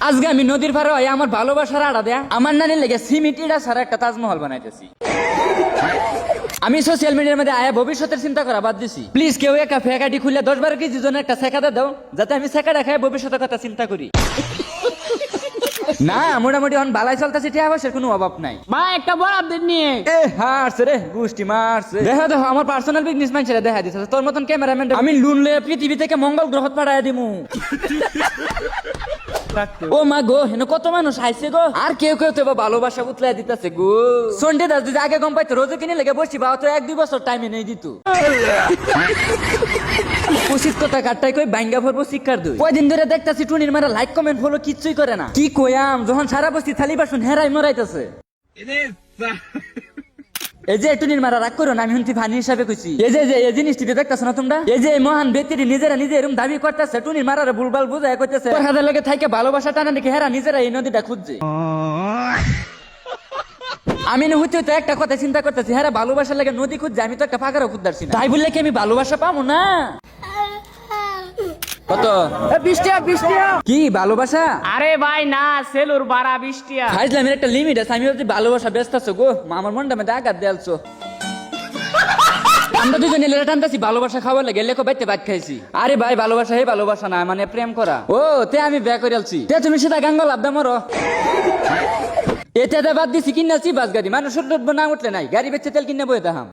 আজকে আমি নদীর পাড়ে হয়ে আমার ভালোবাসার আড়া দেয়া আমার নানির লেগে সিমেন্ট ইটা ছাড়া একটা তাজমহল বানাইতেছি। আমি সোশ্যাল মিডিয়ার মধ্যে আয়া ভবিষ্যতের চিন্তা করা বাদ দিছি। প্লিজ কেউ একটা ফেকাটি খুলে 10-12 কেজি জন্য একটা সেকাটা দাও, যাতে আমি সেকাটা খাই ভবিষ্যতের কথা চিন্তা করি। না মোটামুটি এখন বালাই চলতেছে, টিয়া পয়সার কোনো অভাব নাই। মা একটা বরাদ্দ নিয়ে এ হারছে রে গুষ্টি মারছে। দেখো দেখো আমার পার্সোনাল বিজনেস ম্যান দেখা দিচ্ছে তোর মতন ক্যামেরাম্যান আমি লুন লয়ে পৃথিবী থেকে মঙ্গল গ্রহ পাঠায় দিমু। ও মা গো হেন কত মানুষ আইছে গো, আর কেউ কেউ তো ভালোবাসা উতলাই দিতেছে গো। সন্ডে দাস যদি আগে গম পাইতো রোজে কিনে লেগে বসি বা তো 1-2 বছর টাইমে নেই দিত। উচিত কথা কাটটাই কই বাইঙ্গা ভরবো শিক্ষার দুই। কয়দিন ধরে দেখতাছি টুনির মারা লাইক কমেন্ট ফলো কিচ্ছুই করে না। কি কইয়াম যখন সারা বস্তি থালি বাসন হেরাই মরাইতেছে। এই যে টুনির মারা রাগ করো না, আমি শুনছি ফানি হিসাবে কইছি। এই যে এই জিনিসটি দেখতেছো না তোমরা, এই যে মহান ব্যক্তিটি নিজেরা নিজে এরকম দাবি করতেছে টুনির মারারে ভুলভাল বুঝায় কইতেছে হাজার লাগে থাইকে ভালোবাসা টানা দেখে হেরা নিজেরা এই নদীটা খুঁজছে। আমি না হইতে হইতে একটা কথা চিন্তা করতেছি, হ্যাঁ ভালোবাসার লাগে নদী খুঁজছে, আমি তো একটা ফাঁকারও খুঁজতাছি না। তাই বললে কি আমি ভালোবাসা পাবো না? কত 20 টাকা 20 টাকা। কি ভালোবাসা? আরে ভাই না, সেলুর ভাড়া 20 টাকা। ফাইজলামের একটা লিমিট আছে। আমি যদি ভালোবাসা ব্যস্ত আছো গো, আমার মনটা মধ্যে আঘাত দেয়ালছো। আমরা দুজনে লেটা টানতেছি ভালোবাসা খাবার লাগে, লেখো বাইতে ভাত খাইছি। আরে ভাই ভালোবাসা হে ভালোবাসা না, মানে প্রেম করা। ও তে আমি বিয়ে করে আলছি, তে তুমি সেটা গাঙ্গল আবদা মরো। এতে বাদ দিছি কিনাছি বাস গাড়ি, মানুষ না উঠলে নাই গাড়ি বেচে তেল কিনে বই দেখাম।